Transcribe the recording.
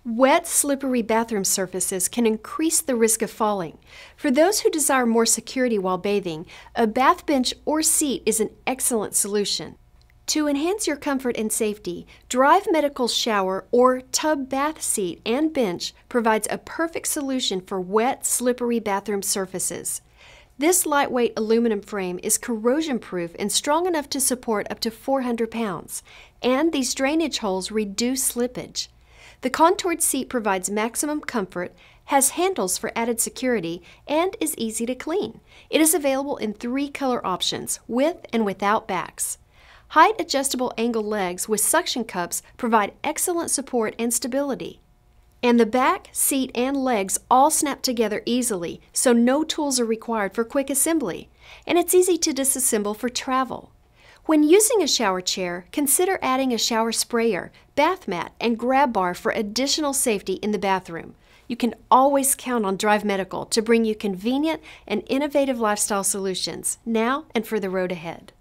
Wet, slippery bathroom surfaces can increase the risk of falling. For those who desire more security while bathing, a bath bench or seat is an excellent solution. To enhance your comfort and safety, Drive Medical's shower or tub bath seat and bench provides a perfect solution for wet, slippery bathroom surfaces. This lightweight aluminum frame is corrosion-proof and strong enough to support up to 400 pounds, and these drainage holes reduce slippage. The contoured seat provides maximum comfort, has handles for added security, and is easy to clean. It is available in 3 color options, with and without backs. Height-adjustable angle legs with suction cups provide excellent support and stability. And the back, seat, and legs all snap together easily, so no tools are required for quick assembly. And it's easy to disassemble for travel. When using a shower chair, consider adding a shower sprayer, bath mat, and grab bar for additional safety in the bathroom. You can always count on Drive Medical to bring you convenient and innovative lifestyle solutions, now and for the road ahead.